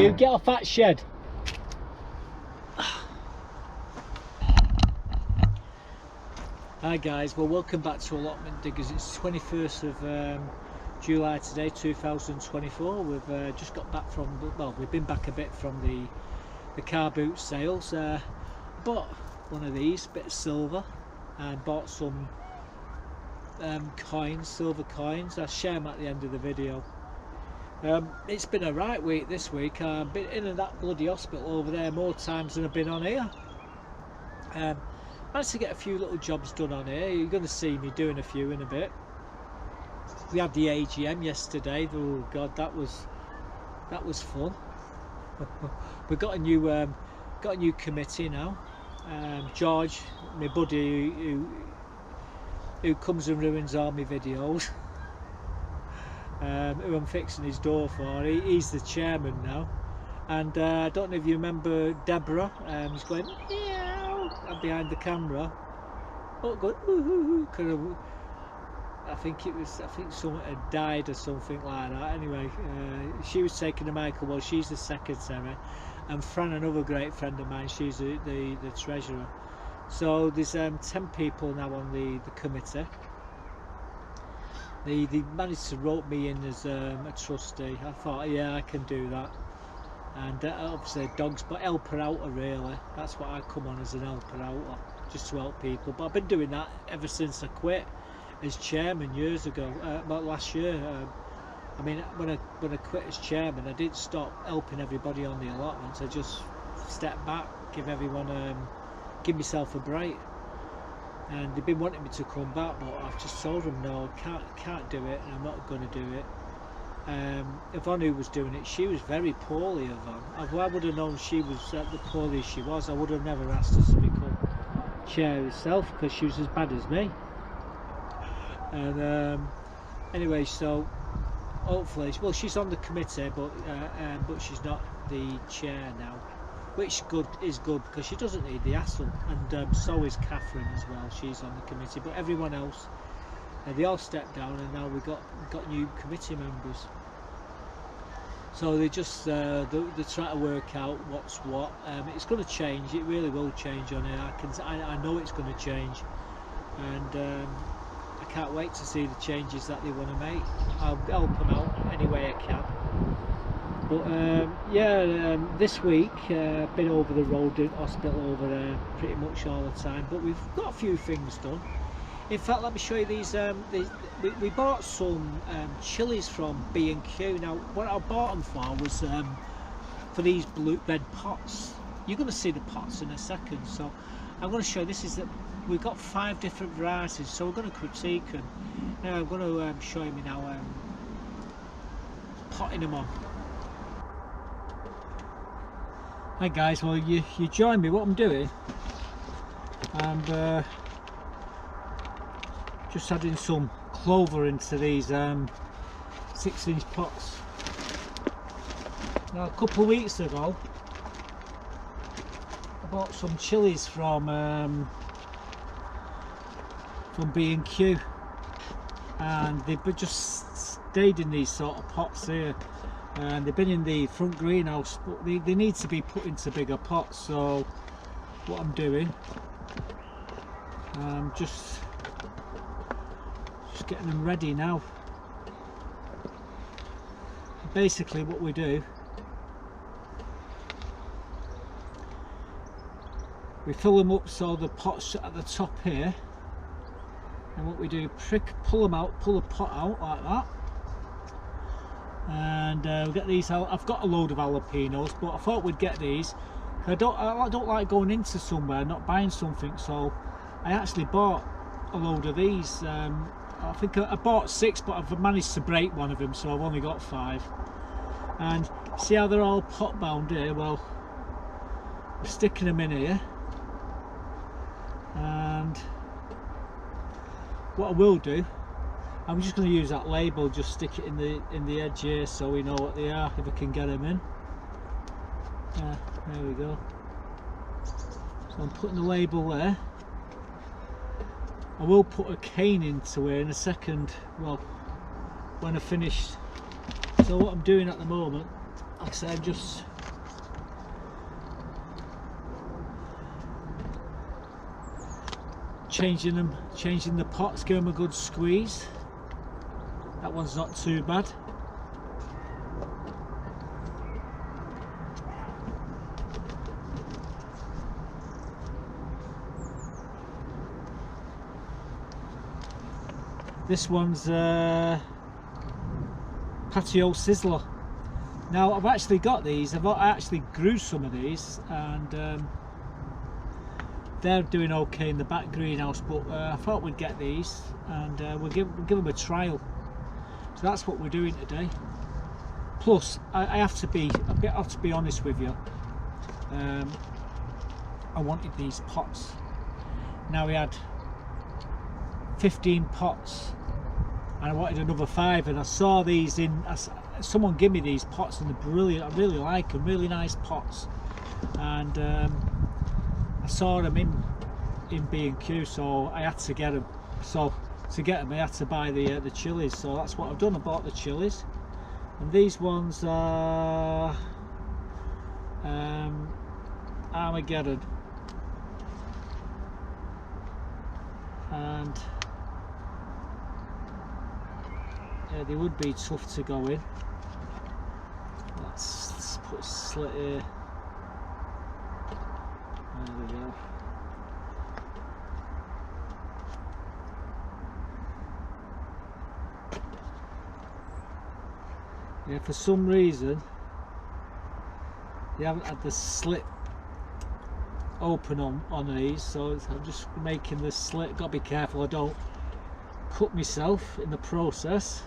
You get off that shed. Hi guys, well welcome back to Allotment Diggers. It's 21st of July today, 2024. We've just got back from, well, we've been back a bit from the car boot sales. Bought one of these, bit of silver, and bought some coins, silver coins. I'll share them at the end of the video. It's been a right week this week. I've been in that bloody hospital over there more times than I've been on here. Managed to get a few little jobs done on here. You're going to see me doing a few in a bit. We had the AGM yesterday. Oh god, that was fun. We got a new committee now. George, my buddy who comes and ruins all my videos, who I'm fixing his door for. He's the chairman now. And I don't know if you remember Deborah. He's going behind the camera. Oh, good. I think someone had died or something like that. Anyway, she was taking the mic. Well, she's the secretary, and Fran, another great friend of mine, she's the treasurer. So there's 10 people now on the committee. They managed to rope me in as a trustee. I thought, yeah, I can do that. And obviously dogs, but helper outer really. That's what I come on, as an helper outer, just to help people. But I've been doing that ever since I quit as chairman years ago. Well, last year. I mean, when I quit as chairman, I didn't stop helping everybody on the allotments. I just stepped back, give myself a break. And they've been wanting me to come back, but I've just told them no, can't do it, and I'm not going to do it. Yvonne, who was doing it, she was very poorly, Yvonne. If I would have known she was the poorly she was, I would have never asked her to become chair herself, because she was as bad as me. And anyway, so hopefully, well, she's on the committee, but she's not the chair now, which is good because she doesn't need the hassle. And so is Catherine as well. She's on the committee, but everyone else, they all stepped down, and now we've got new committee members. So they just they try to work out what's what. It's going to change. It really will change on here. I know it's going to change, and I can't wait to see the changes that they want to make. I'll help them out any way I can. But yeah, this week I've been over the road, in hospital over there pretty much all the time. But we've got a few things done. In fact, let me show you these. We bought some chilies from B&Q. Now, what I bought them for was for these red pots. You're going to see the pots in a second. So I'm going to show you. We've got 5 different varieties. So we're going to critique them. Now I'm going to show you now potting them on. Hi guys. Well, you join me. What I'm doing, and just adding some clover into these 6-inch pots. Now, a couple of weeks ago I bought some chilies from B&Q, and they've just stayed in these sort of pots here, and they've been in the front greenhouse, but they need to be put into bigger pots. So what I'm doing, just getting them ready now. Basically what we do, we fill them up so the pot's at the top here, and what we do, pull them out, pull the pot out like that, and we'll get these out. I've got a load of jalapenos, but I thought we'd get these. I don't like going into somewhere not buying something, so I actually bought a load of these. I think I bought 6, but I've managed to break one of them, so I've only got 5. And see how they're all pot bound here? Well, we're sticking them in here, and what I will do, I'm just going to use that label, just stick it in the edge here so we know what they are, if I can get them in. There we go. So I'm putting the label there. I will put a cane into it in a second, well, when I finished. So what I'm doing at the moment, like I said, I'm just changing the pots, give them a good squeeze. That one's not too bad. This one's patio sizzler. Now I've actually got these. I actually grew some of these, and they're doing okay in the back greenhouse. But I thought we'd get these, and we'll give them a trial. So that's what we're doing today. Plus, I have to be honest with you. I wanted these pots. Now we had 15 pots. And I wanted another 5, and I saw these in. Someone gave me these pots, and they're brilliant. I really like them, really nice pots. And I saw them in B&Q, so I had to get them. So to get them, I had to buy the chilies. So that's what I've done. I bought the chilies, and these ones are Armageddon, and yeah, they would be tough to go in. Let's put a slit here. There we go. Yeah, for some reason they haven't had the slit open on these, so I'm just making the slit. Got to be careful I don't cut myself in the process.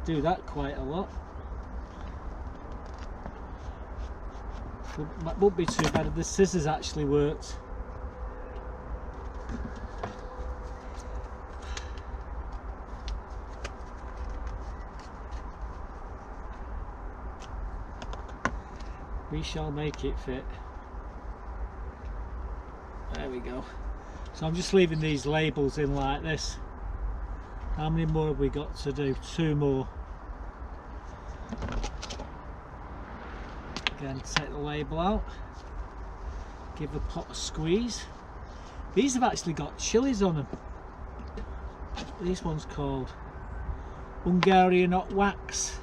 Do that quite a lot. It won't be too bad if the scissors actually worked. We shall make it fit. There we go. So I'm just leaving these labels in like this. How many more have we got to do? 2 more. Again, take the label out, give the pot a squeeze. These have actually got chilies on them. This one's called Hungarian hot wax.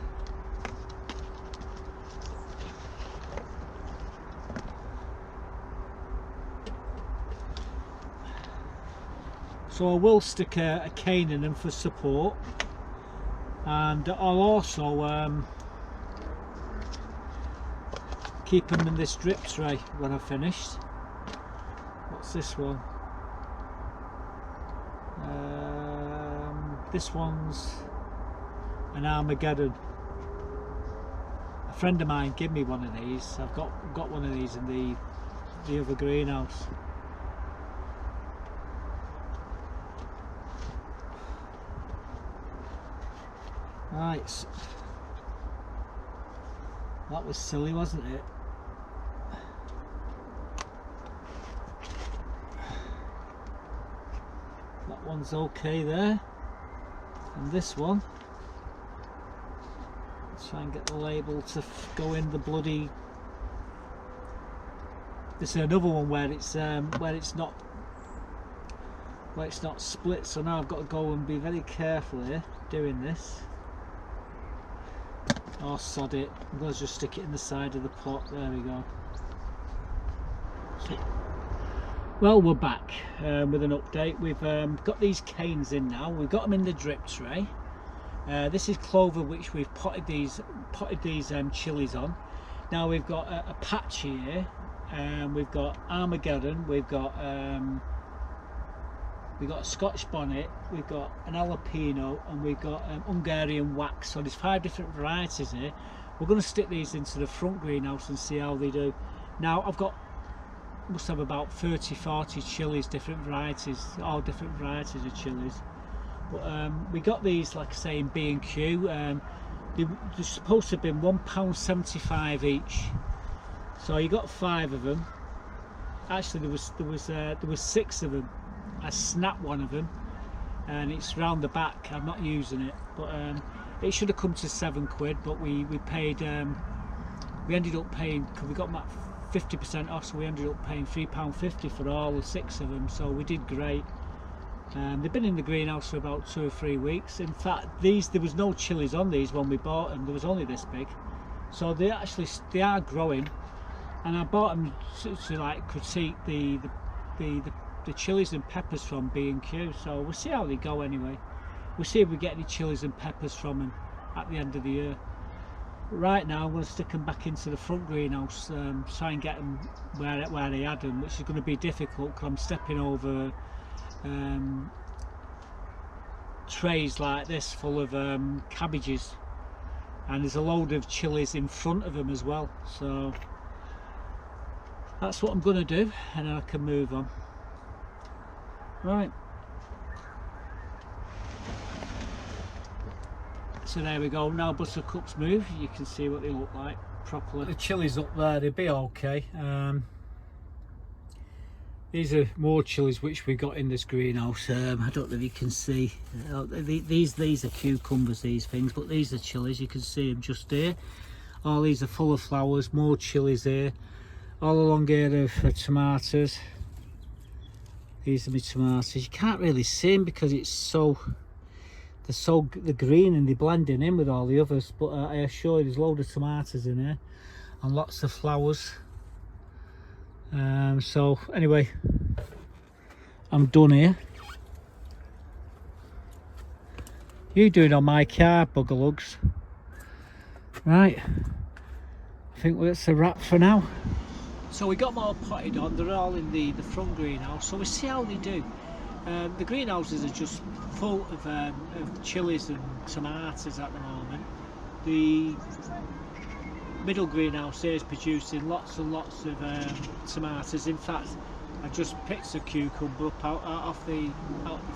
So I will stick a cane in them for support, and I'll also keep them in this drip tray when I've finished. What's this one? This one's an Armageddon. A friend of mine gave me one of these. I've got one of these in the other greenhouse. Right, that was silly, wasn't it? That one's okay there, and this one, let's try and get the label to go in the bloody. This is another one where it's not split, so now I've got to go and be very careful here doing this. Oh, sod it. I'm going to just stick it in the side of the pot. There we go. Well, we're back with an update. We've got these canes in now. We've got them in the drip tray. This is clover which we've potted these chilies on. Now we've got a patch here. We've got Armageddon. We've got a Scotch bonnet, we've got an jalapeno, and we've got Hungarian wax. So there's 5 different varieties here. We're going to stick these into the front greenhouse and see how they do. Now must have about 30-40 chilies, different varieties, all different varieties of chilies. But we got these, like I say, in B&Q. They're supposed to have been £1.75 each. So you got 5 of them. Actually, there was 6 of them. I snapped one of them, and it's round the back. I'm not using it, but it should have come to £7, but we paid. We ended up paying, because we got them at 50% off, so we ended up paying £3.50 for all the 6 of them, so we did great. They've been in the greenhouse for about 2 or 3 weeks. In fact, there was no chilies on these when we bought them. There was only this big, so they are growing. And I bought them to like critique the chilies and peppers from B&Q. So we'll see how they go anyway. We'll see if we get any chilies and peppers from them at the end of the year. Right now, I'm going to stick them back into the front greenhouse, try and get them where they had them, which is going to be difficult because I'm stepping over trays like this full of cabbages, and there's a load of chilies in front of them as well. So that's what I'm going to do, and then I can move on. Right. So there we go. Now Buttercup's move. You can see what they look like properly. The chilies up there, they'll be okay. These are more chilies which we got in this greenhouse. I don't know if you can see. These are cucumbers, these things, but these are chilies. You can see them just here. All these are full of flowers. More chilies here. All along here are tomatoes. These are my tomatoes. You can't really see them because they're green and they're blending in with all the others. But I assure you, there's a load of tomatoes in here and lots of flowers. So anyway, I'm done here. You doing on my car, buggerlugs? Right, I think that's a wrap for now. So we got them all potted on. They're all in the front greenhouse, so we'll see how they do. The greenhouses are just full of chilies and tomatoes at the moment. The middle greenhouse here is producing lots and lots of tomatoes. In fact, I just picked a cucumber up out the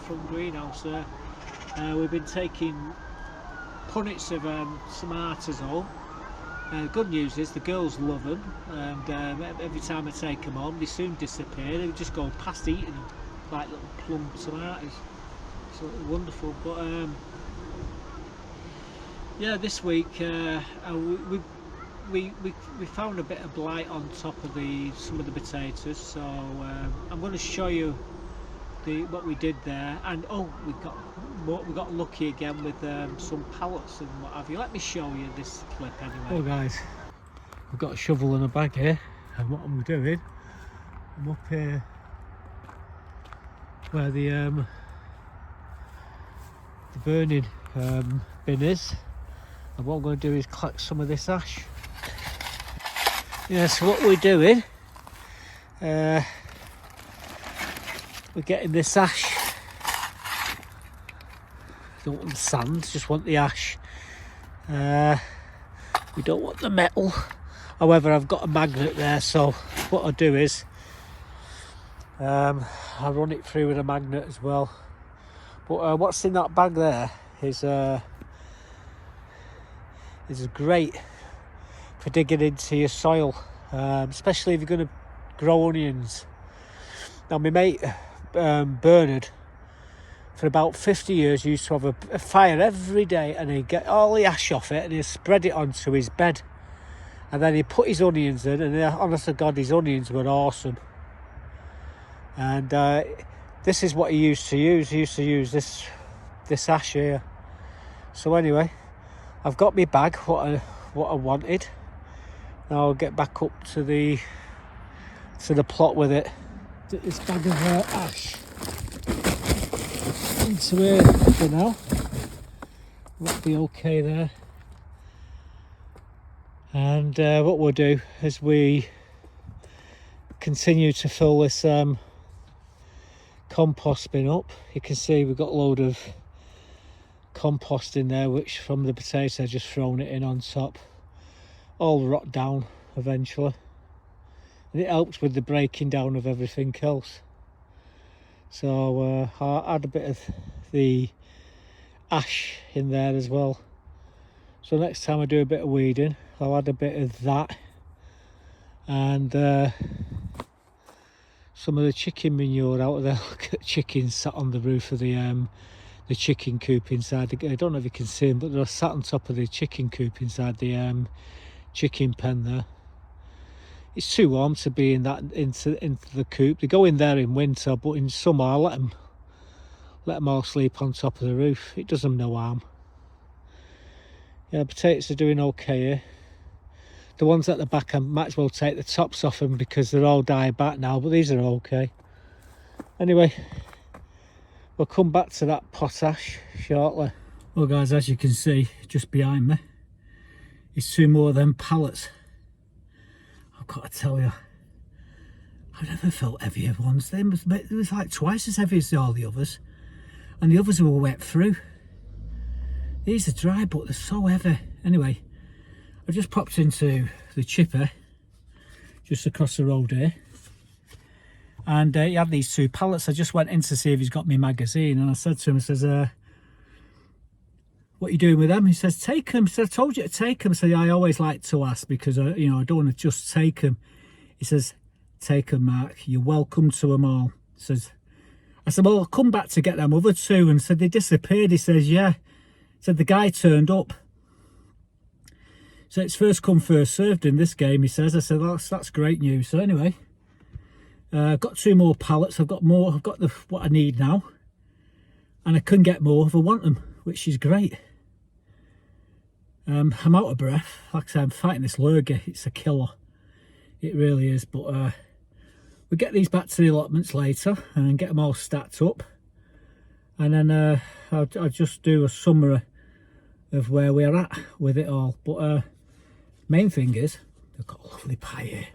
front greenhouse there. We've been taking punnets of tomatoes home. Good news is the girls love them, and every time I take them on, they soon disappear. They just go past eating them like little plum tomatoes. It's wonderful. But yeah, this week we found a bit of blight on top of some of the potatoes, so I'm going to show you what we did there. And oh, we got lucky again with some pallets and what have you. Let me show you this clip anyway. Oh guys, I've got a shovel and a bag here, and what I'm doing, I'm up here where the burning bin is, and what I'm going to do is collect some of this ash. Yeah, so what we're doing, we're getting this ash. Don't want the sand, just want the ash. We don't want the metal. However, I've got a magnet there, so what I'll do is I'll run it through with a magnet as well. But what's in that bag there is great for digging into your soil, especially if you're going to grow onions. Now my mate Bernard, for about 50 years, used to have a fire every day, and he'd get all the ash off it and he'd spread it onto his bed, and then he'd put his onions in, and honest to God, his onions were awesome. And this is what he used to use. He used to use this ash here. So anyway, I've got my bag, what I wanted. Now I'll get back up to the plot with it. This bag of ash into here for now. That'll be okay there. And what we'll do is we continue to fill this compost bin up. You can see we've got a load of compost in there, which from the potato I've just thrown it in on top. All rot down eventually, and it helps with the breaking down of everything else. So I'll add a bit of the ash in there as well. So next time I do a bit of weeding, I'll add a bit of that, and some of the chicken manure out of there. Look at chickens sat on the roof of the chicken coop inside. I don't know if you can see them, but they're sat on top of the chicken coop inside the chicken pen there. it's too warm to be in that into the coop. They go in there in winter, but in summer I let them all sleep on top of the roof. It does them no harm. Yeah, potatoes are doing okay here. The ones at the back, I might as well take the tops off them because they're all dyed back now, but these are okay. Anyway, we'll come back to that potash shortly. Well guys, as you can see just behind me is 2 more of them pallets. I've got to tell you, I've never felt heavier ones. It was like twice as heavy as all the others, and the others were wet through. These are dry, but they're so heavy. Anyway, I've just popped into the chipper just across the road here, and he had these 2 pallets. I just went in to see if he's got my magazine, and I said to him, I says, what are you doing with them? He says, take them. He said, I told you to take them. So I always like to ask because I don't want to just take them. He says, take them, Mark. You're welcome to them all. He says, I said, well, I'll come back to get them other 2. And said, they disappeared. He says, yeah. He said, the guy turned up. So it's first come, first served in this game, he says. I said, that's great news. So anyway, I've got 2 more pallets. I've got more. I've got what I need now. And I can get more if I want them, which is great. I'm out of breath. Like I said, I'm fighting this lurgy. It's a killer. It really is. But we'll get these back to the allotments later and get them all stacked up. And then I'll just do a summary of where we're at with it all. But main thing is, I've got a lovely pie here.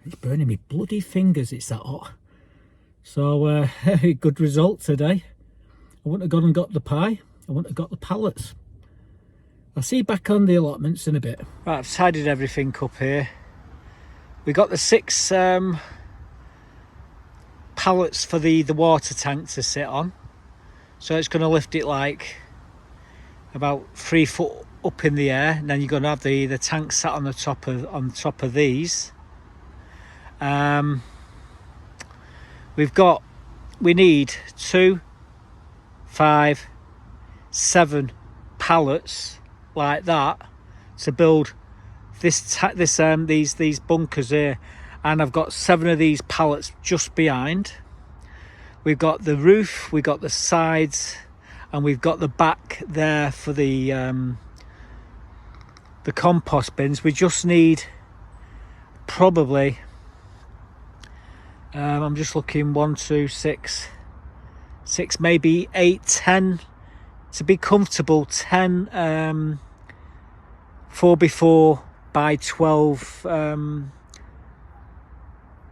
It's burning me bloody fingers, it's that hot. So good result today. I wouldn't have gone and got the pie. I wouldn't have got the pallets. I'll see you back on the allotments in a bit. Right, I've tidied everything up here. We got the 6 pallets for the water tank to sit on. So it's going to lift it like about 3 foot up in the air, and then you're going to have the tank sat on top of these. We need 2, 5, 7 pallets like that to build these bunkers here, and I've got 7 of these pallets just behind. We've got the roof, we've got the sides, and we've got the back there for the compost bins. We just need probably I'm just looking 1, 2, 6, maybe 8, 10 to be comfortable. 10 4x4 by 12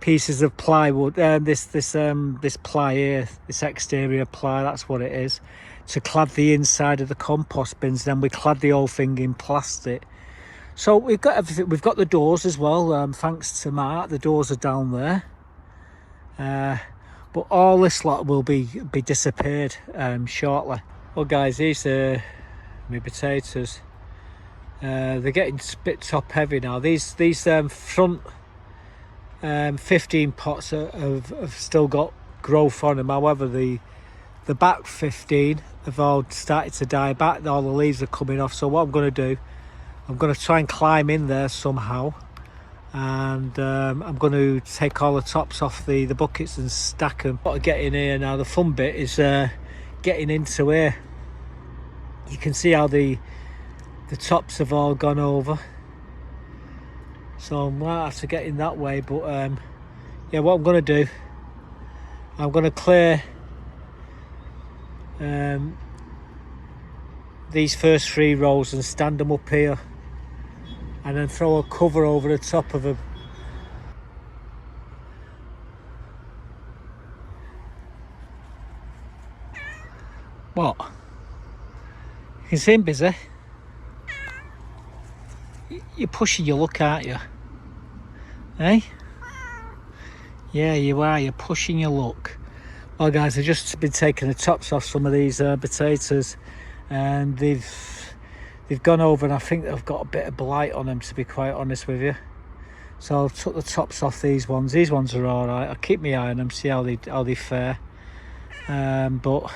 pieces of plywood. This ply here, this exterior ply, that's what it is, to clad the inside of the compost bins. Then we clad the whole thing in plastic. So we've got everything. We've got the doors as well, thanks to Mark. The doors are down there, but all this lot will be disappeared shortly. Well guys, these are my potatoes. They're getting a bit top heavy now. These front 15 pots have still got growth on them. However, the back 15 have all started to die back. All the leaves are coming off. So what I'm going to do, I'm going to try and climb in there somehow, and I'm going to take all the tops off the buckets and stack them. Got to get in here now. The fun bit is getting into here. You can see how the tops have all gone over, so I might have to get in that way. But yeah, what I'm going to do, I'm going to clear these first 3 rows and stand them up here, and then throw a cover over the top of them. What? You can see him busy. You're pushing your luck, aren't you? Eh? Yeah, you are. You're pushing your luck. Well guys, I've just been taking the tops off some of these potatoes, and they've gone over, and I think they've got a bit of blight on them, to be quite honest with you. So I took the tops off these ones. These ones are all right. I'll keep my eye on them, see how they fare. But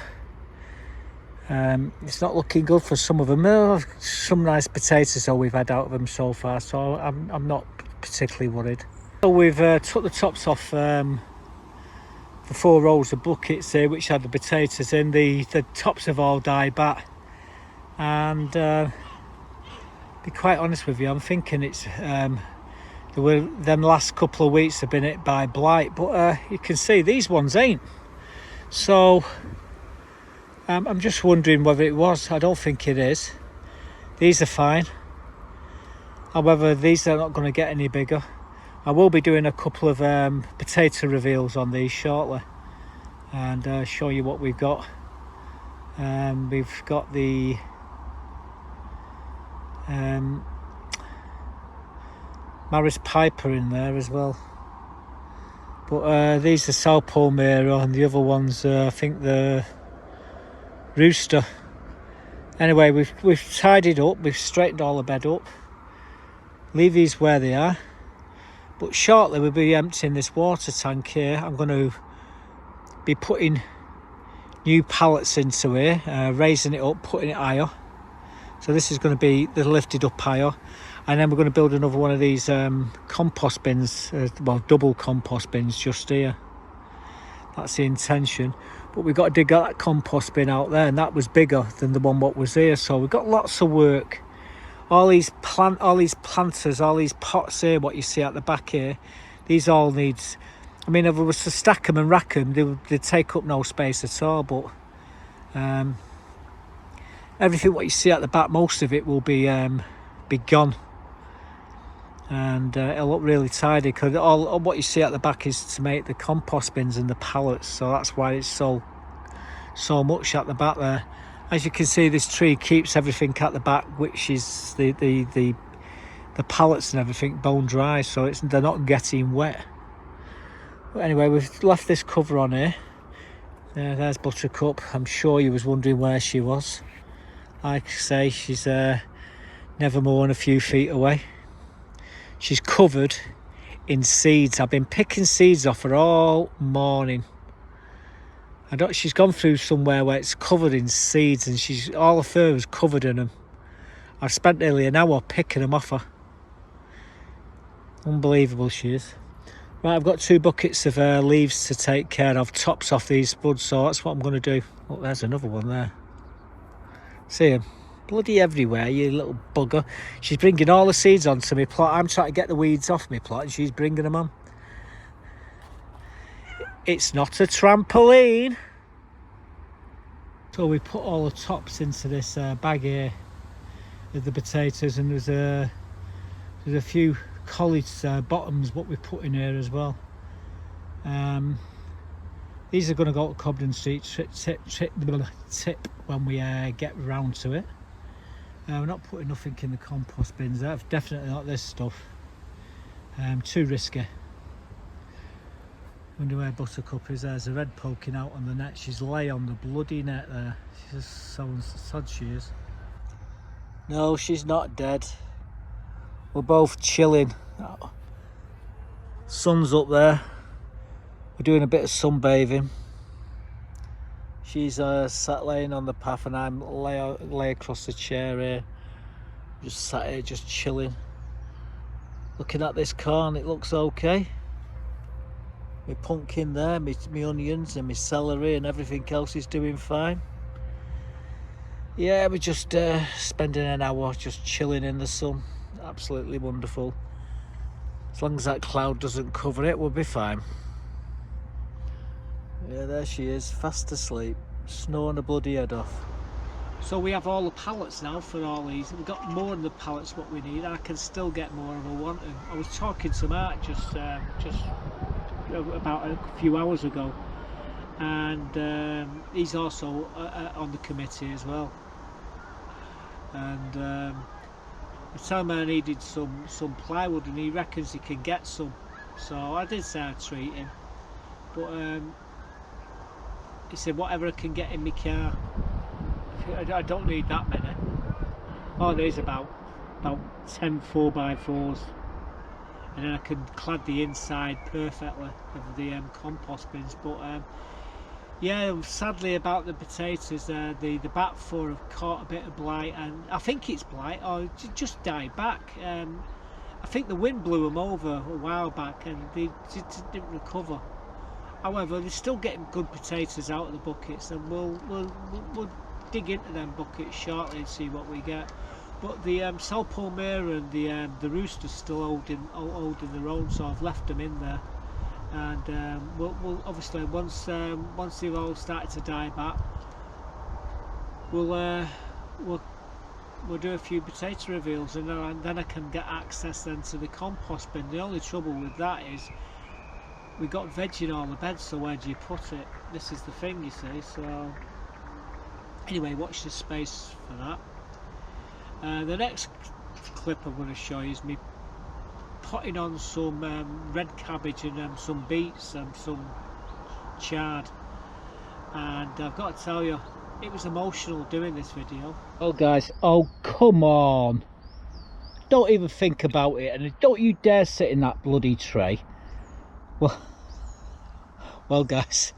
it's not looking good for some of them. Some nice potatoes though we've had out of them so far, so I'm not particularly worried. So we've took the tops off the 4 rows of buckets here which had the potatoes in. The tops have all died back, and be quite honest with you, I'm thinking it's them last couple of weeks have been hit by blight, but you can see these ones ain't. So I'm just wondering whether it was. I don't think it is. These are fine. However, these are not going to get any bigger. I will be doing a couple of potato reveals on these shortly, and show you what we've got. We've got the Maris Piper in there as well, but these are Sao Palmyra, and the other ones I think the Rooster. Anyway, we've tidied up, we've straightened all the bed up. Leave these where they are, but shortly we'll be emptying this water tank here. I'm going to be putting new pallets into here, raising it up, putting it higher. So this is going to be the lifted up higher, and then we're going to build another one of these compost bins, well, double compost bins just here. That's the intention. But we've got to dig that compost bin out there, and that was bigger than the one what was here. So we've got lots of work. All these planters, all these pots here, what you see at the back here, these all needs. I mean, if I was to stack them and rack them, they'd take up no space at all. But everything what you see at the back, most of it will be gone, and it'll look really tidy, because all what you see at the back is to make the compost bins and the pallets. So that's why it's so much at the back there. As you can see, this tree keeps everything at the back, which is the pallets and everything bone dry, so they're not getting wet. But anyway, we've left this cover on here. There's Buttercup. I'm sure you was wondering where she was. Like I say, she's never more than a few feet away. She's covered in seeds. I've been picking seeds off her all morning. She's gone through somewhere where it's covered in seeds, and all her fur is covered in them. I've spent nearly an hour picking them off her. Unbelievable she is. Right, I've got 2 buckets of leaves to take care of, tops off these buds, so that's what I'm going to do. Oh, there's another one there. See him? Bloody everywhere, you little bugger. She's bringing all the seeds onto my plot. I'm trying to get the weeds off my plot, and she's bringing them on. It's not a trampoline. So we put all the tops into this bag here of the potatoes, and there's a few college bottoms what we put in here as well. These are going to go to Cobden Street tip when we get round to it. We're not putting nothing in the compost bins. That's definitely not this stuff. Too risky. Wonder where Buttercup is. There's a red poking out on the net. She's lay on the bloody net there. She's just so sad she is. No, she's not dead. We're both chilling. Sun's up there. We're doing a bit of sunbathing. She's sat laying on the path, and I'm lay across the chair here. Just sat here, just chilling. Looking at this corn, it looks okay. My pumpkin there, my onions and my celery and everything else is doing fine. Yeah, we're just spending an hour just chilling in the sun. Absolutely wonderful. As long as that cloud doesn't cover it, we'll be fine. Yeah, there she is, fast asleep, snoring a bloody head off. So we have all the pallets now for all these. We've got more than the pallets what we need. I can still get more if I want to. I was talking to Mark just about a few hours ago, and he's also on the committee as well. And I told him I needed some plywood, and he reckons he can get some. So I did say I'd treat him, but he said whatever I can get in my car. I don't need that many. Oh, there's about 10 4x4s, and then I can clad the inside perfectly of the compost bins. But yeah, sadly about the potatoes, the back 4 have caught a bit of blight, and I think it's blight or just died back. I think the wind blew them over a while back and they didn't recover. However, they're still getting good potatoes out of the buckets, and we'll dig into them buckets shortly and see what we get. But the Sal Palmera and the roosters still holding their own, so I've left them in there. And we'll obviously once they've all started to die back, we'll do a few potato reveals, and then I can get access then to the compost bin. The only trouble with that is we got veg in all the beds, so where do you put it? This is the thing, you see. So anyway, watch this space for that. The next clip I'm going to show you is me potting on some red cabbage and some beets and some chard. And I've got to tell you, it was emotional doing this video. Oh guys, oh come on, don't even think about it, and don't you dare sit in that bloody tray. Well guys,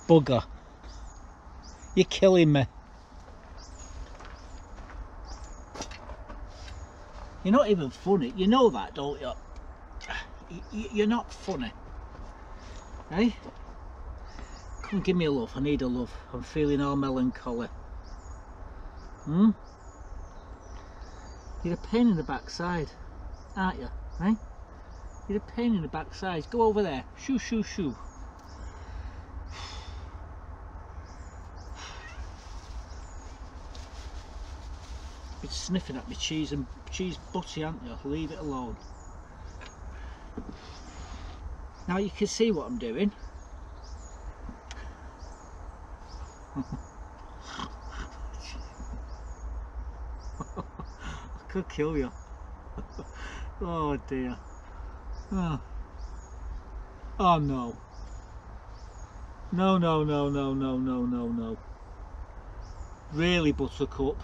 bugger, you're killing me. You're not even funny, you know that, don't you? You're not funny, eh? Come give me a love, I need a love. I'm feeling all melancholy. You're a pain in the backside, aren't you, eh? You're a pain in the backside. Go over there, shoo shoo shoo. Been sniffing at my cheese and cheese butty, aren't you? Leave it alone. Now you can see what I'm doing. I could kill you. Oh dear. Oh no. No. Really, Buttercup?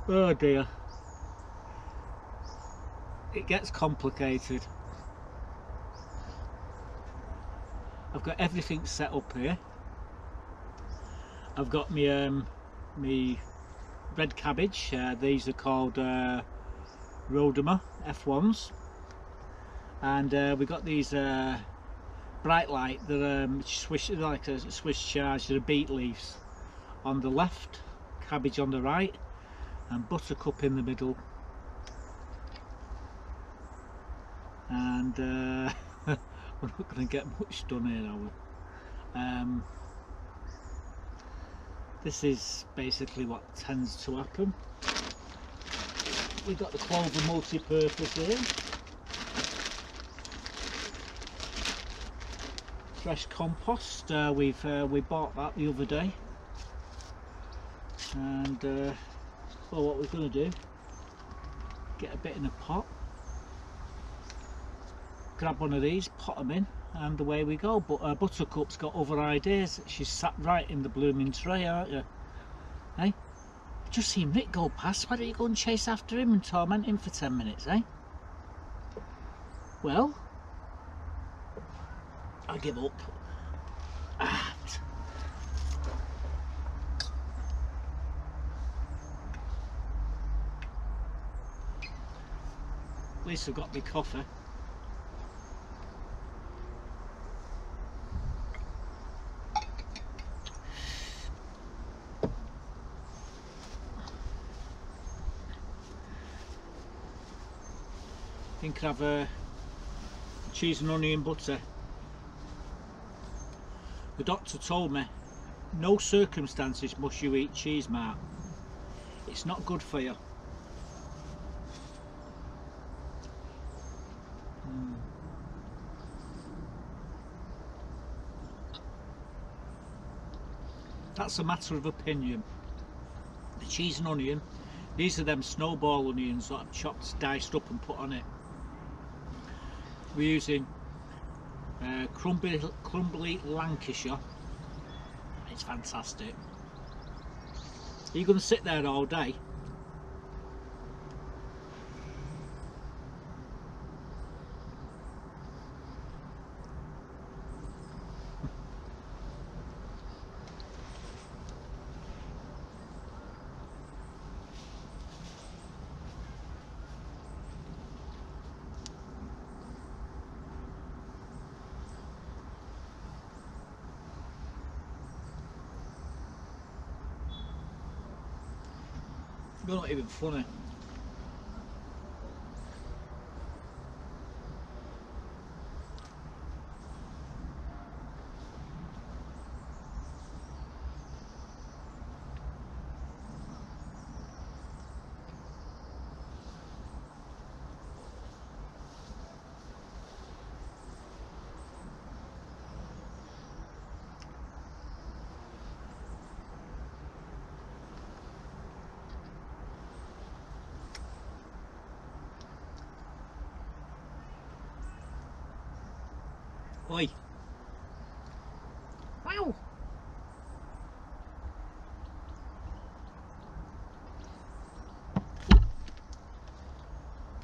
Oh dear. It gets complicated. I've got everything set up here. I've got me red cabbage. These are called Rhodoma F1s, and we got these bright light that swish like a Swiss charge. They're beet leaves on the left, cabbage on the right, and Buttercup in the middle. And we're not going to get much done here, are we? This is basically what tends to happen. We've got the clover multi-purpose here. Fresh compost. We bought that the other day. And well, what we're going to do, get a bit in a pot, grab one of these, pot them in, and away we go. But Buttercup's got other ideas. She's sat right in the blooming tray, aren't you? Hey, just seen Rick go past. Why don't you go and chase after him and torment him for 10 minutes, eh? Well, I give up. At least I've got my coffee. I think I'll have cheese and onion butter. The doctor told me, no circumstances must you eat cheese, Mark. It's not good for you. That's a matter of opinion. The cheese and onion, these are them snowball onions that I've chopped, diced up and put on it. We're using crumbly Lancashire. It's fantastic. Are you going to sit there all day? You're not even funny. Oi. Wow.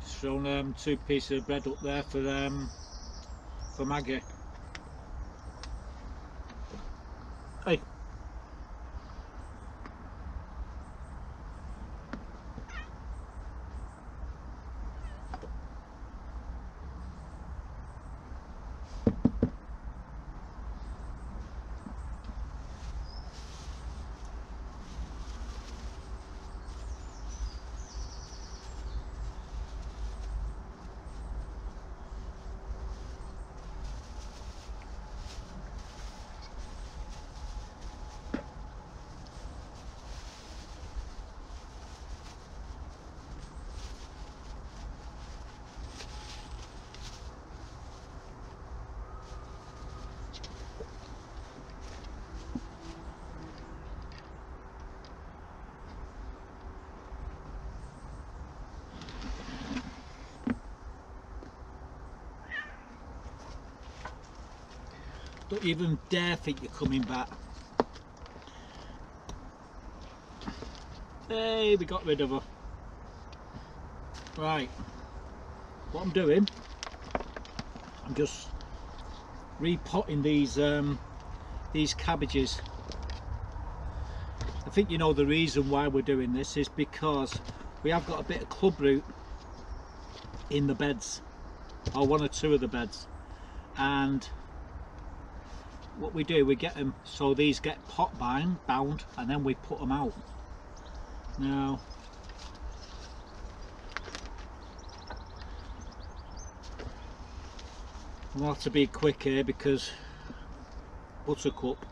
Just thrown 2 pieces of bread up there for Maggie. Hey. Don't even dare think you're coming back. Hey, we got rid of her. Right, what I'm doing, I'm just repotting these cabbages. I think you know the reason why we're doing this is because we have got a bit of club root in the beds, or 1 or 2 of the beds, and what we do, we get them so these get pot bound and then we put them out. Now we'll have to be quick here because Buttercup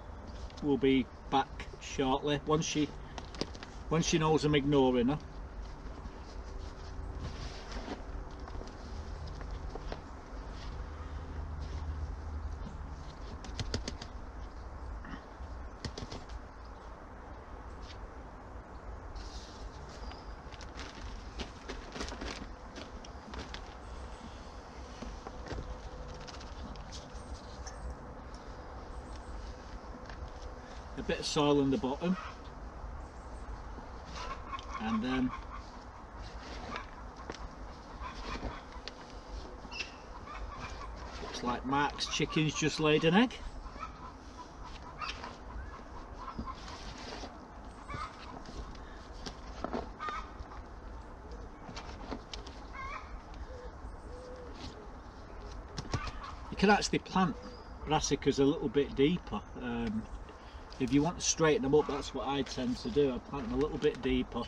will be back shortly once she knows I'm ignoring her. A bit of soil in the bottom, and then looks like Mark's chickens just laid an egg. You can actually plant brassicas a little bit deeper. If you want to straighten them up, that's what I tend to do. I plant them a little bit deeper.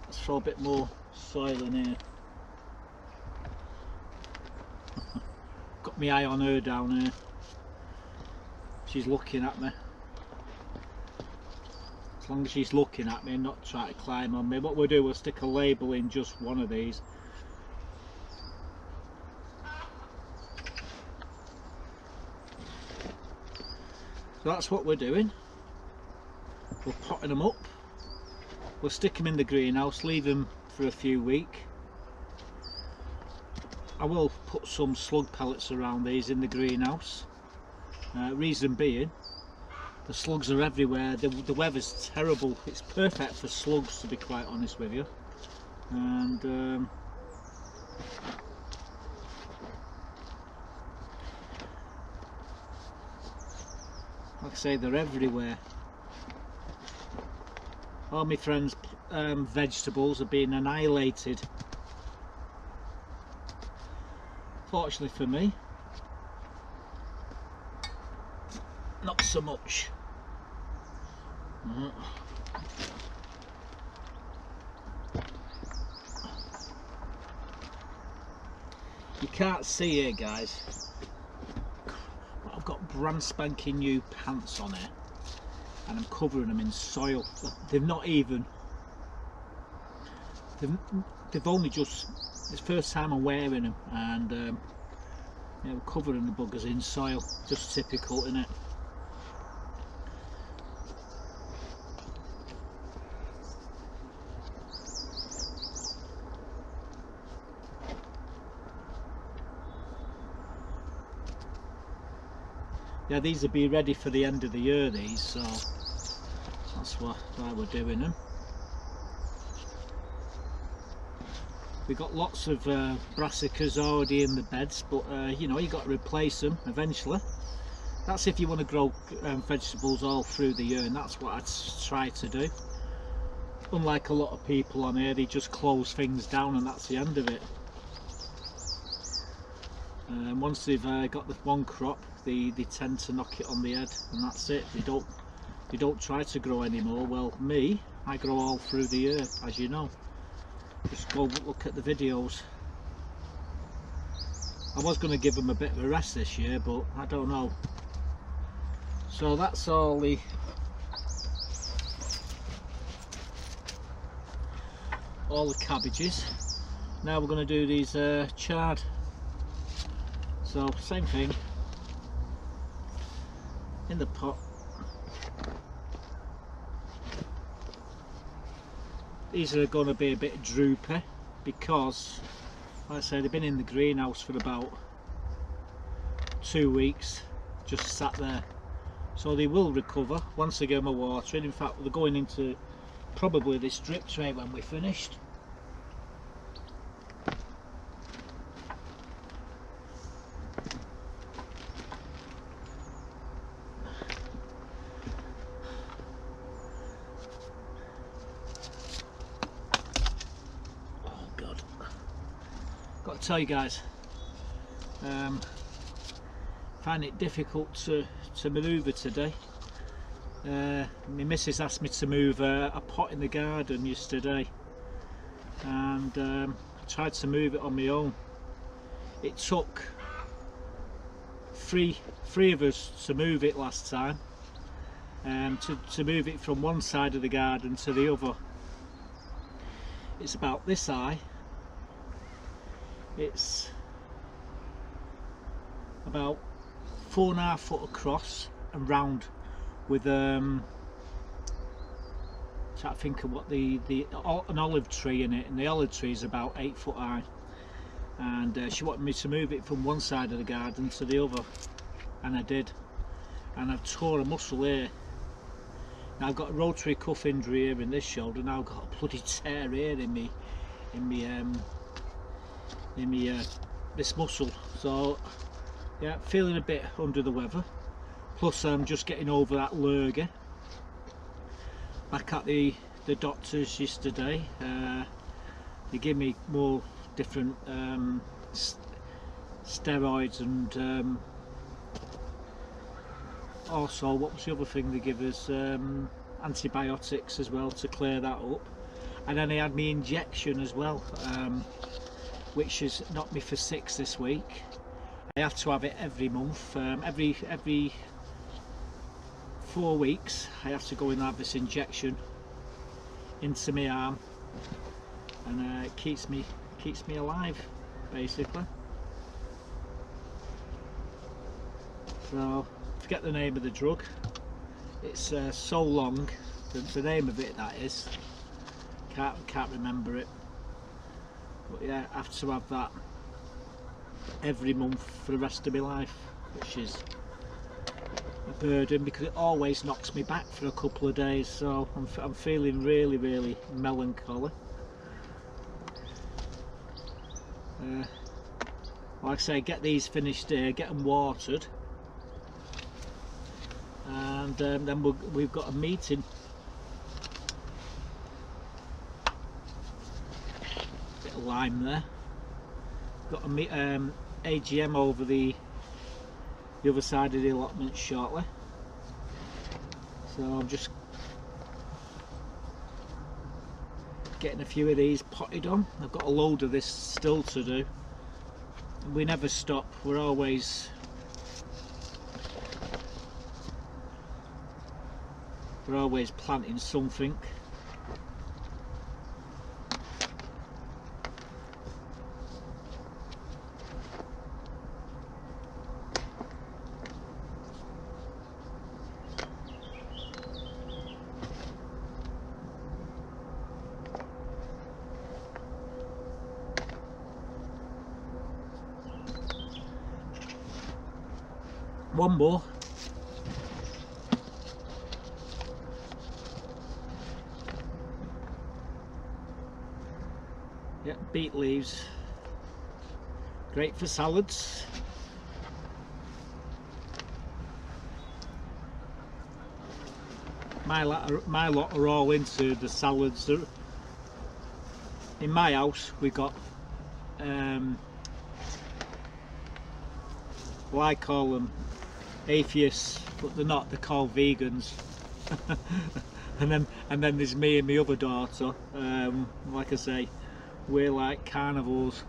Let's throw a bit more soil in here. Got my eye on her down here. She's looking at me. As long as she's looking at me and not trying to climb on me, what we'll do, we'll stick a label in just one of these. So that's what we're doing. We're potting them up, we'll stick them in the greenhouse, leave them for a few weeks. I will put some slug pellets around these in the greenhouse. Reason being, the slugs are everywhere, the weather's terrible, it's perfect for slugs to be quite honest with you. And like I say, they're everywhere. All my friends' vegetables are being annihilated. Fortunately for me, not so much. You can't see here, guys, but I've got brand spanking new pants on here, and I'm covering them in soil. They've not even, they've only just, it's the first time I'm wearing them, and yeah, we're covering the buggers in soil. Just typical, innit? Yeah, these will be ready for the end of the year, these, so that's why we're doing them. We've got lots of brassicas already in the beds, but you know, you've got to replace them eventually. That's if you want to grow vegetables all through the year, and that's what I try to do. Unlike a lot of people on here, they just close things down and that's the end of it. Once they've got the one crop, they tend to knock it on the head, and that's it. They don't try to grow anymore. Well, me, I grow all through the year, as you know. Just go look at the videos. I was going to give them a bit of a rest this year, but I don't know. So that's all the cabbages. Now we're going to do these chard. So same thing, in the pot. These are going to be a bit droopy because, like I said, they've been in the greenhouse for about 2 weeks, just sat there. So they will recover once I give them a watering. In fact, they're going into probably this drip tray when we're finished. Got to tell you guys, find it difficult to manoeuvre today. My missus asked me to move a pot in the garden yesterday, and I tried to move it on my own. It took three of us to move it last time, to move it from one side of the garden to the other. It's about this high. It's about 4.5 foot across and round, with trying to think of what an olive tree in it, and the olive tree is about 8 foot high. And she wanted me to move it from one side of the garden to the other, and I did. And I've tore a muscle here. Now I've got a rotary cuff injury here in this shoulder. Now I've got a bloody tear here in this muscle. So yeah, feeling a bit under the weather, plus I'm just getting over that lurgy. Back at the doctors yesterday, they gave me more different steroids, and also, what was the other thing they give us, antibiotics as well to clear that up. And then they had me injection as well, which has knocked me for 6 this week. I have to have it every month, every 4 weeks I have to go and have this injection into my arm, and it keeps me alive, basically. So forget the name of the drug. It's so long, the name of it, that is. Can't remember it. But yeah, I have to have that every month for the rest of my life, which is a burden because it always knocks me back for a couple of days. So I'm feeling really melancholy. Like I say, get these finished here, get them watered, and then we've got a meeting. Bit of lime there. Got a AGM over the other side of the allotment shortly. So I'm just getting a few of these potted on. I've got a load of this still to do. we never stop. We're always planting something. One more. Yeah, beet leaves. Great for salads. My lot are all into the salads. In my house we got well, I call them atheists, but they're not, they're called vegans. and then there's me and my other daughter. Like I say, we're like carnivores.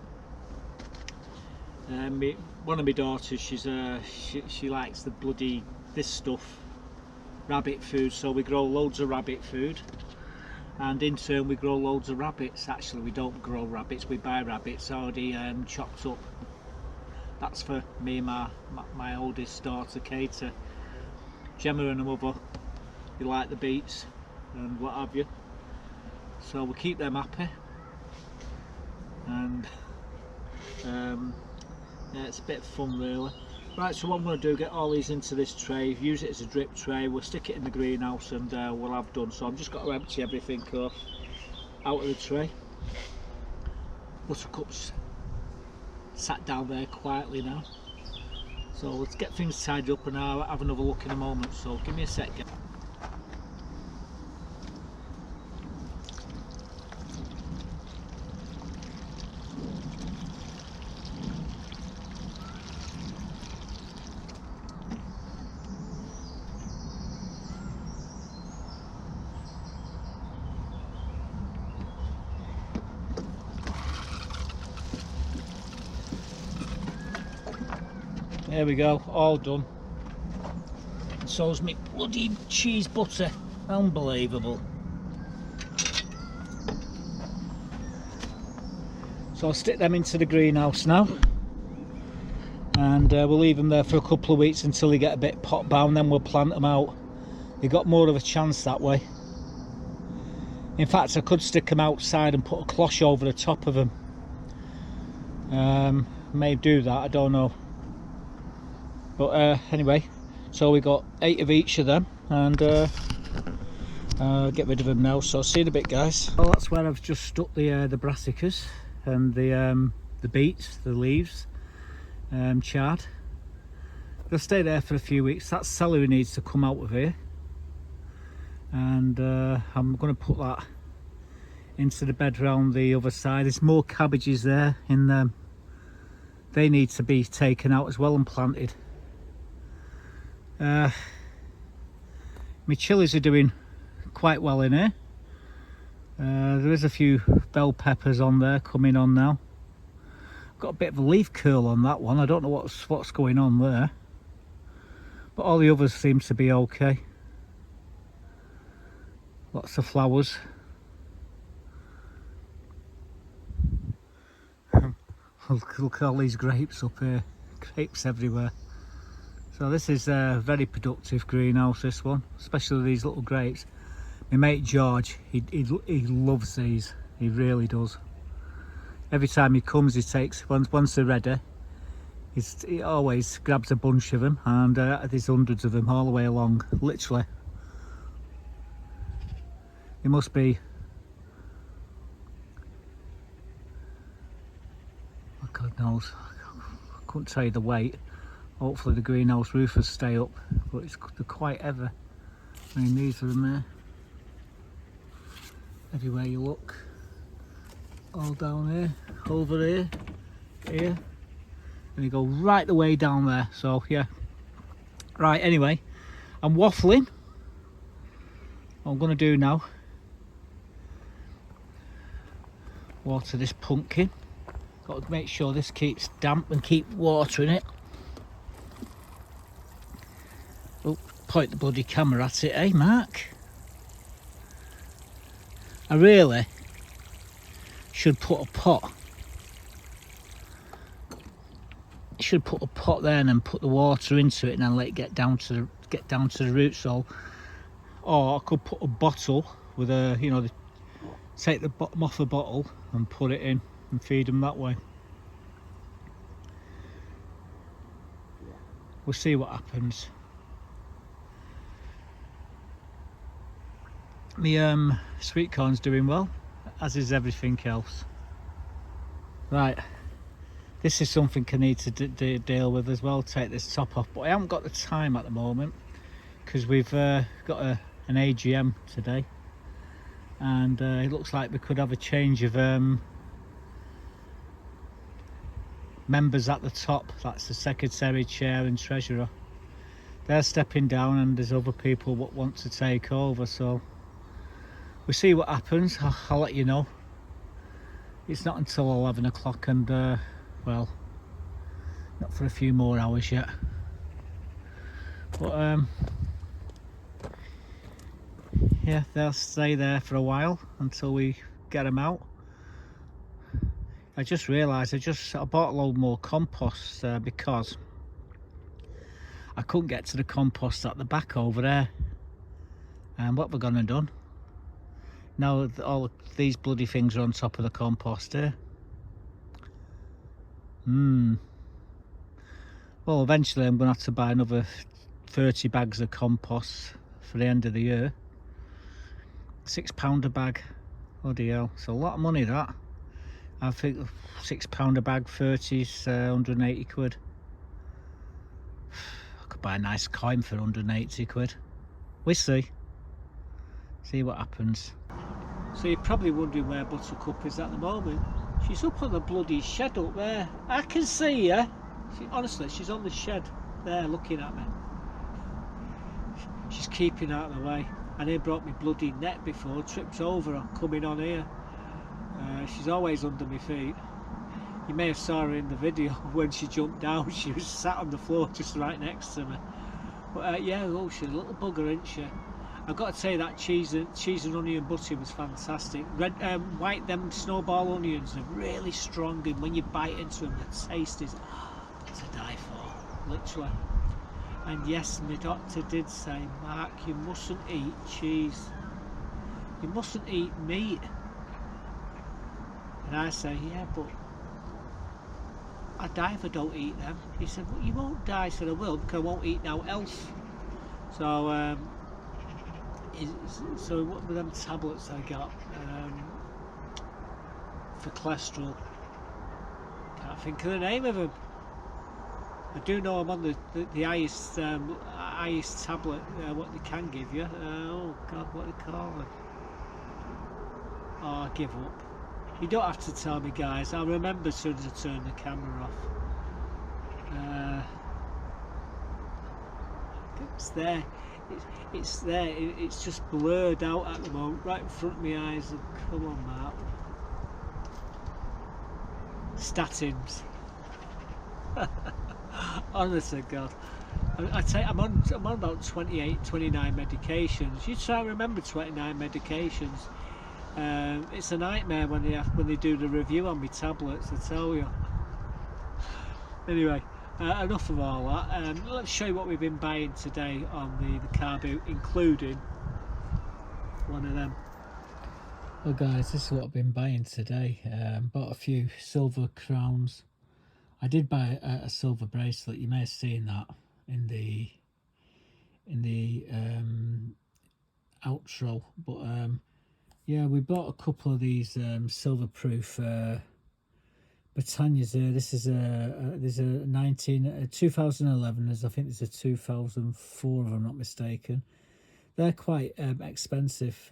One of my daughters, she likes the bloody this stuff, rabbit food, so we grow loads of rabbit food, and in turn we grow loads of rabbits. Actually, we don't grow rabbits, we buy rabbits already chopped up. That's for me and my oldest daughter, Katie. Gemma and her mother, they like the beets and what have you. So we keep them happy. And yeah, it's a bit of fun really. Right, so what I'm going to do, get all these into this tray, use it as a drip tray, we'll stick it in the greenhouse and we'll have done. So I've just got to empty everything off out of the tray. Buttercup's sat down there quietly now, so let's get things tidied up and I'll have another look in a moment, so give me a second. There we go, all done. And so's my bloody cheese butter. Unbelievable. So I'll stick them into the greenhouse now. And we'll leave them there for a couple of weeks until they get a bit pot bound, then we'll plant them out. They got more of a chance that way. In fact, I could stick them outside and put a cloche over the top of them. May do that, I don't know. But anyway, so we got 8 of each of them, and get rid of them now. So I'll see you in a bit, guys. Well, that's where I've just stuck the brassicas and the beets, the leaves, chard. They'll stay there for a few weeks. That celery needs to come out of here, and I'm going to put that into the bed round the other side. There's more cabbages there in them. They need to be taken out as well and planted. My chilies are doing quite well in here. There is a few bell peppers on there coming on now. Got a bit of a leaf curl on that one. I don't know what's going on there, but all the others seem to be okay. Lots of flowers. Look at all these grapes up here. Grapes everywhere. So this is a very productive greenhouse, this one, especially these little grapes. My mate George, he loves these, he really does. Every time he comes, he takes, once they're ready, he always grabs a bunch of them, and there's hundreds of them all the way along, literally. It must be, God knows, I couldn't tell you the weight. Hopefully the greenhouse roof will stay up, but they're quite heavy. I mean, these are them there. Everywhere you look. All down here, over here, here. And you go right the way down there, so yeah. Right, anyway, I'm waffling. What I'm going to do now, water this pumpkin. Got to make sure this keeps damp and keep water in it. Oh, point the bloody camera at it, eh, Mark? I really should put a pot. Should put a pot there and then put the water into it and then let it get down to the root. So, or I could put a bottle with a, you know, take the bottom off the bottle and put it in and feed them that way. We'll see what happens. My sweet corn's doing well, as is everything else. Right, this is something I need to deal with as well, take this top off, but I haven't got the time at the moment because we've got an AGM today, and it looks like we could have a change of members at the top. That's the secretary, chair and treasurer. They're stepping down and there's other people that want to take over, so we'll see what happens. I'll let you know. It's not until 11 o'clock and well, not for a few more hours yet, but yeah, they'll stay there for a while until we get them out. I just realised I bought a load more compost because I couldn't get to the compost at the back over there. And what we're gonna do now, all of these bloody things are on top of the compost here. Well, eventually I'm gonna have to buy another 30 bags of compost for the end of the year. £6 a bag. Bloody hell, it's a lot of money that. I think £6 a bag, 30 is 180 quid. I could buy a nice coin for 180 quid. We'll see what happens. So you're probably wondering where Buttercup is at the moment. She's up on the bloody shed up there. I can see her. Honestly, she's on the shed there looking at me. She's keeping out of the way. I nearly brought me bloody net before, tripped over her coming on here. She's always under my feet. You may have saw her in the video when she jumped down. She was sat on the floor just right next to me. But yeah, oh, she's a little bugger, isn't she? I've got to say that cheese and onion butter was fantastic. White, them snowball onions are really strong, and when you bite into them, the taste is to die for, literally. And yes, my doctor did say, Mark, you mustn't eat cheese. You mustn't eat meat. And I say, yeah, but I die if I don't eat them. He said, well, you won't die. I said, I will, because I won't eat now else. So, so what were them tablets I got for cholesterol? Can't think of the name of them. I do know I'm on the highest tablet, what they can give you. Oh God, what do they call it? Oh, I give up. You don't have to tell me, guys. I'll remember as soon as I turn the camera off. It's there. It's there. It's just blurred out at the moment, right in front of my eyes. Come on, Mark. Statins. Honestly, God. I'm on about 28, 29 medications. You try to remember 29 medications. It's a nightmare when they do the review on my tablets, I tell you. Anyway, enough of all that. Let's show you what we've been buying today on the car boot, including one of them. Well guys, this is what I've been buying today. Bought a few silver crowns. I did buy a silver bracelet. You may have seen that in the outro, but yeah, we bought a couple of these silver proof Britannias there. This is there's a 2011. I think there's a 2004 if I'm not mistaken. They're quite expensive.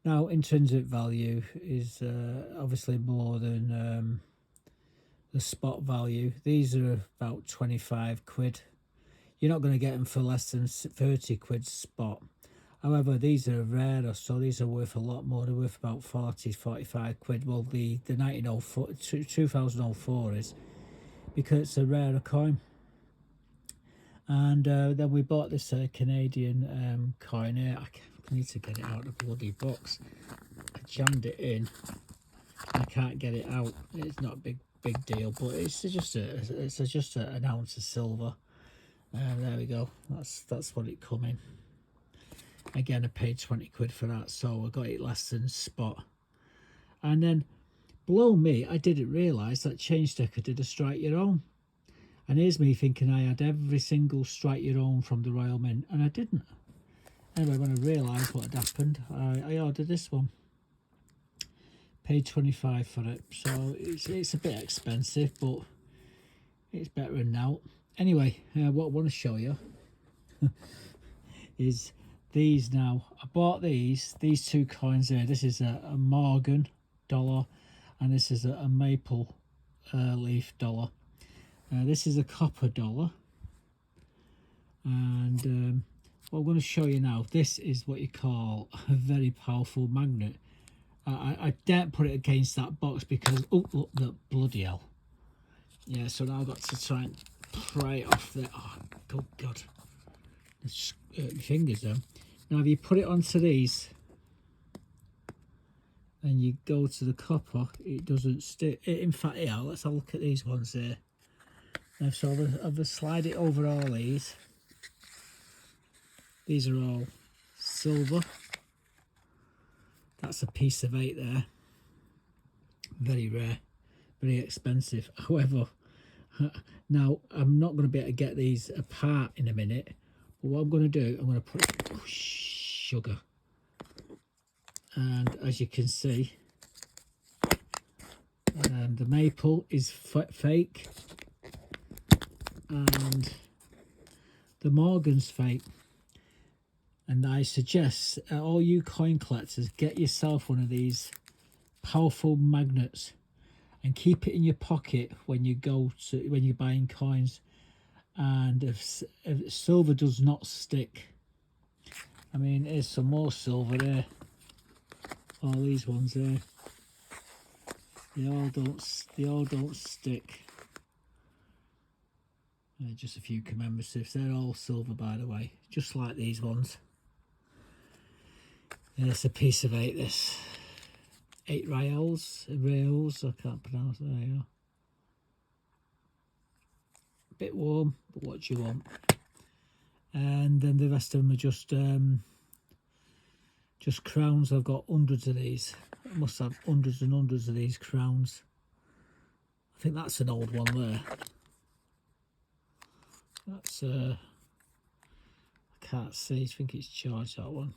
Now intrinsic value is obviously more than the spot value. These are about 25 quid. You're not going to get them for less than 30 quid spot. However, these are rarer, so these are worth a lot more. They're worth about 40-45 quid. Well, the 2004 is, because it's a rarer coin. And then we bought this Canadian coin here. I need to get it out of the bloody box. I jammed it in. I can't get it out. It's not a big deal, but it's just an ounce of silver. There we go. That's what it come in. Again, I paid 20 quid for that, so I got it less than spot. And then below me, I didn't realise that Change Decker did a strike your own. And here's me thinking I had every single strike your own from the Royal Mint, and I didn't. Anyway, when I realised what had happened, I ordered this one. Paid 25 for it, so it's a bit expensive, but it's better than now. Anyway, what I want to show you is these now. I bought these two coins here. This is a Morgan dollar, and this is a maple leaf dollar. This is a copper dollar, and what I'm going to show you now, this is what you call a very powerful magnet. I daren't put it against that box because, oh look, the bloody hell. Yeah, so now I've got to try and pry it off there. Oh, good God. Just hurt my fingers then. Now if you put it onto these and you go to the copper, it doesn't stick. In fact, yeah, let's have a look at these ones here. Now, so I've slide it over all these. These are all silver. That's a piece of 8 there. Very rare, very expensive. However, now I'm not going to be able to get these apart in a minute. But what I'm going to do, I'm going to put sugar. And as you can see, the maple is fake. And the Morgan's fake. And I suggest all you coin collectors, get yourself one of these powerful magnets and keep it in your pocket when you're buying coins. And if silver does not stick, I mean, here's some more silver there. All these ones there, they all don't stick. Just a few commemorative. They're all silver, by the way, just like these ones. Yeah, it's a piece of 8. This 8 reals. I can't pronounce it. There you go. A bit warm, but what do you want? And then the rest of them are just crowns. I've got hundreds of these. I must have hundreds and hundreds of these crowns. I think that's an old one there. That's I can't see. I think it's charged, that one.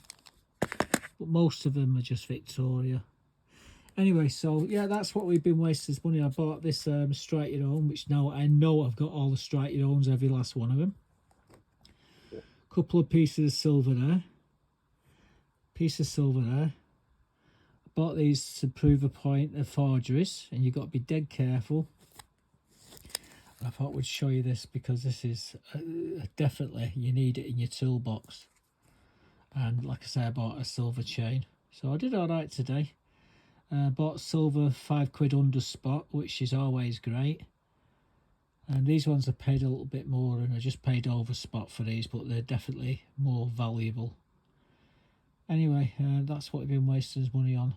But most of them are just Victoria. Anyway, so yeah, that's what we've been wasting this money. I bought this strike your own, which now I know I've got all the strike your owns, every last one of them. Couple of pieces of silver there. Piece of silver there. I bought these to prove a point of forgeries, and you've got to be dead careful. I thought we'd show you this because this is definitely, you need it in your toolbox. And like I say, I bought a silver chain, so I did all right today. Bought silver 5 quid under spot, which is always great. And these ones I paid a little bit more, and I just paid over spot for these, but they're definitely more valuable. Anyway, that's what we've been wasting money on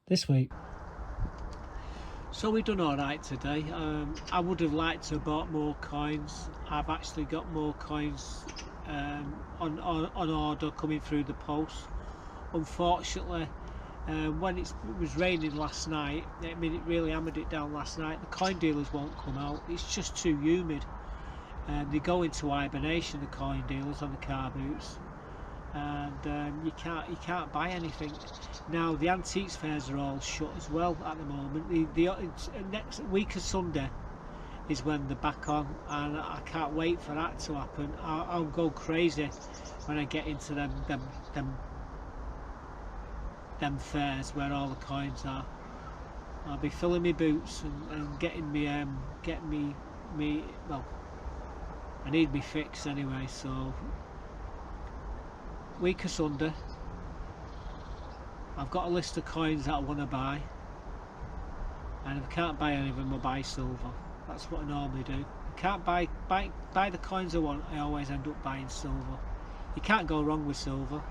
this week. So we've done all right today. I would have liked to have bought more coins. I've actually got more coins on order coming through the post. Unfortunately, when it was raining last night, I mean, it really hammered it down last night. The coin dealers won't come out. It's just too humid. They go into hibernation, the coin dealers, on the car boots, and you can't buy anything. Now the antiques fairs are all shut as well at the moment. The next week of Sunday is when they're back on, and I can't wait for that to happen. I'll go crazy when I get into them fairs where all the coins are. I'll be filling my boots and getting me well, I need me fix anyway, so week asunder. I've got a list of coins that I want to buy, and if I can't buy any of them, I buy silver. That's what I normally do. I can't buy the coins I want, I always end up buying silver. You can't go wrong with silver.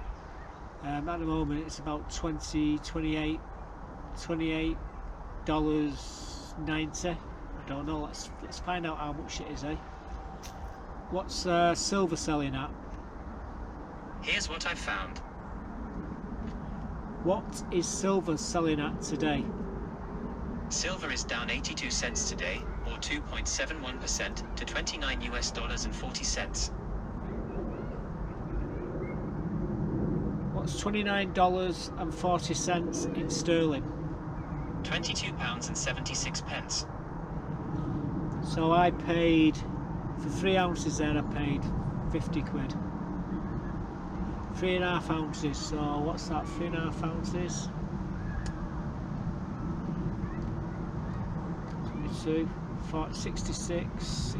At the moment it's about $28.90. I don't know, let's find out how much it is, eh? What's silver selling at? Here's what I found. What is silver selling at today? Silver is down 82 cents today, or 2.71% to $29.40. What's $29.40 in sterling? £22.76. So I paid, for 3 ounces there, I paid 50 quid. 3.5 ounces, so what's that, 3.5 ounces? 22, 40, 66,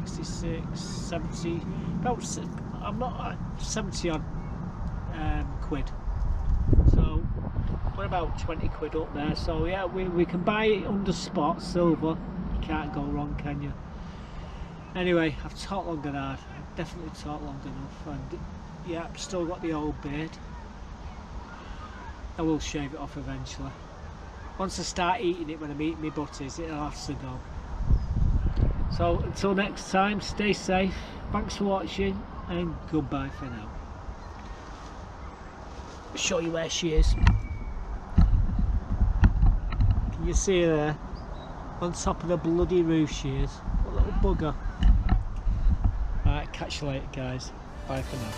70, about, I'm not, 70 odd quid. So we're about 20 quid up there. So yeah, we can buy it under spot, silver. You can't go wrong, can you? Anyway, I've talked long and hard. I've definitely talked long enough, and yeah, I've still got the old beard. I will shave it off eventually. Once I start eating it, when I'm eating my butties, it'll have to go. So until next time, stay safe. Thanks for watching, and goodbye for now. I'll show you where she is. Can you see her there? On top of the bloody roof she is. What a little bugger. Alright, catch you later guys. Bye for now.